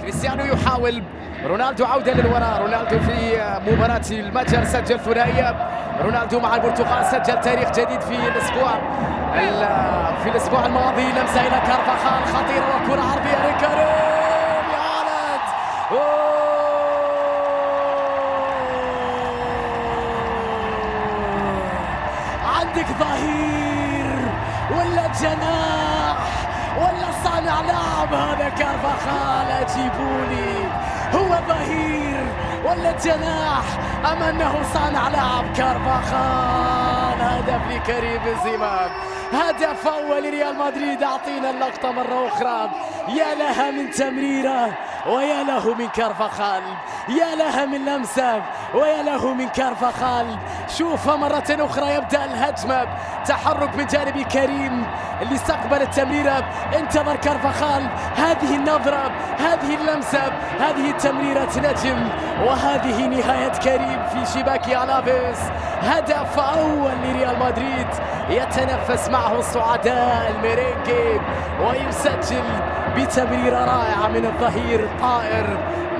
كريستيانو يحاول، رونالدو عودة للوراء. رونالدو في مباراة المجر سجل ثنائية. رونالدو مع البرتغال سجل تاريخ جديد في الأسبوع الماضي. لمسة إلى كارفاخال خطيرة وكرة عرضية لكريم، يا ولد. عندك ظهير ولا جناح ولا صانع لعب؟ هذا كارفاخال، اجيبولي، هو ظهير ولا جناح ام انه صانع لعب؟ كارفاخال. هدف لكريم بنزيما، هدف اول لريال مدريد. اعطينا اللقطه مره اخرى. يا لها من تمريره ويا له من كارفاخال، يا لها من لمسه ويا له من كارفاخال. شوفها مرة أخرى. يبدأ الهجمة، تحرك من جانب كريم اللي استقبل التمريرة، انتظر كارفاخال. هذه النظرة، هذه اللمسة، هذه تمريرة نجم، وهذه نهاية كريم في شباك ألافيس. هدف أول لريال مدريد، يتنفس معه الصعداء الميرينجي ويسجل بتمريرة رائعة من الظهير طائر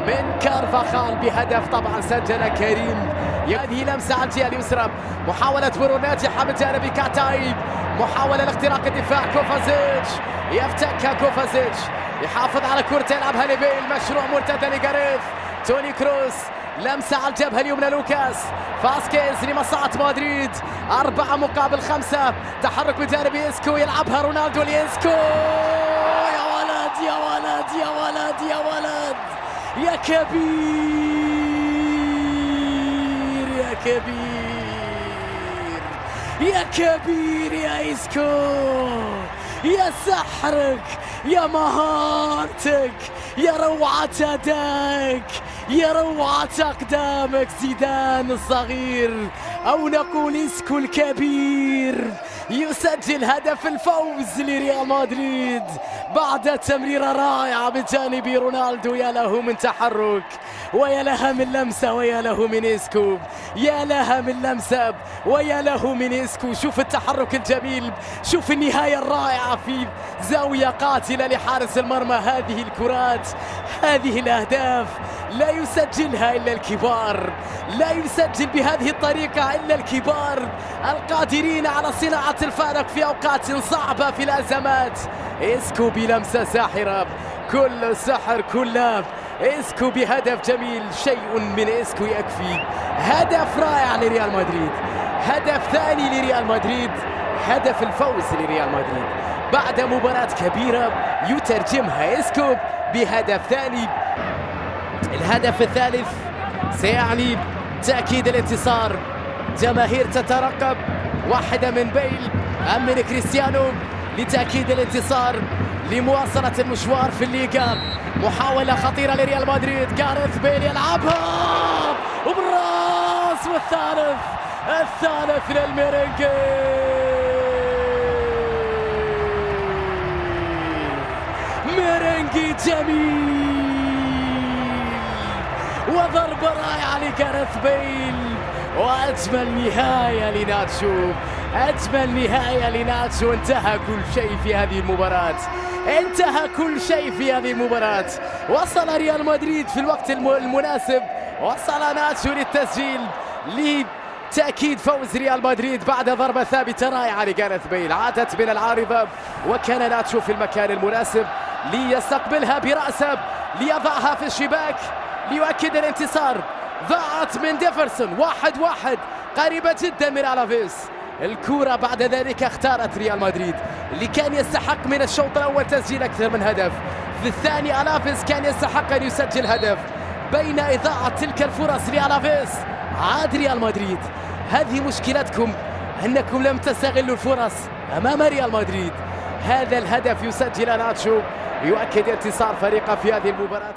من كارفاخال بهدف. طبعا سجل كريم. هذه لمسة على الجهة اليسرى، محاولة مرور ناجحة من جانب كاتايب، محاولة لاختراق الدفاع. كوفازيتش يفتكها، كوفازيتش يحافظ على كرة يلعبها لبيل، مشروع مرتدى لجاريث. توني كروس، لمسة على الجبهة اليمنى لوكاس فاسكيز لمصلحة مدريد. 4 مقابل 5. تحرك من جانب إسكو، يلعبها رونالدو لإسكو. يا ولد يا ولد يا ولد يا ولد، يا كبير يا كبير يا كبير يا إسكو، يا سحرك، يا مهارتك، يا روعة أدائك، يا روعة أقدامك. زيدان الصغير أو نقول إسكو الكبير يسجل هدف الفوز لريال مدريد بعد تمريرة رائعة من جانب رونالدو. يا له من تحرك ويا لها من لمسة ويا له من إسكو، يا لها من لمسة ويا له من إسكو. شوف التحرك الجميل، شوف النهاية الرائعة في زاوية قاتلة لحارس المرمى. هذه الكرات، هذه الأهداف لا يسجلها إلا الكبار، لا يسجل بهذه الطريقة إلا الكبار القادرين على صناعة الفارق في أوقات صعبة في الأزمات. إسكو بلمسة ساحرة، كل سحر كله. إسكو بهدف جميل، شيء من إسكو يكفي. هدف رائع لريال مدريد، هدف ثاني لريال مدريد، هدف الفوز لريال مدريد بعد مباراة كبيرة يترجمها إسكو بهدف ثاني. الهدف الثالث سيعني تأكيد الانتصار. جماهير تترقب، واحدة من بيل أم من كريستيانو لتأكيد الانتصار، لمواصلة المشوار في الليغا. محاولة خطيرة لريال مدريد، جاريث بيل يلعبها وبالراس، والثالث للميرينجي. ميرينجي جميل وضربة رائعة لجاريث بيل، وأجمل نهاية لناتشو، أجمل نهاية لناتشو. انتهى كل شيء في هذه المباراة، انتهى كل شيء في هذه المباراة. وصل ريال مدريد في الوقت المناسب، وصل ناتشو للتسجيل لتأكيد فوز ريال مدريد بعد ضربة ثابتة رائعة لجاريث بيل. عادت من العارضة وكان ناتشو في المكان المناسب ليستقبلها برأسه، ليضعها في الشباك ليؤكد الانتصار. ضاعت من ديفرسون، 1-1 قريبة جدا من ألافيس. الكرة بعد ذلك اختارت ريال مدريد اللي كان يستحق من الشوط الأول تسجيل أكثر من هدف. في الثاني ألافيس كان يستحق أن يسجل هدف. بين إضاعة تلك الفرص لألافيس عاد ريال مدريد. هذه مشكلتكم، أنكم لم تستغلوا الفرص أمام ريال مدريد. هذا الهدف يسجل ناتشو يؤكد انتصار فريقه في هذه المباراة.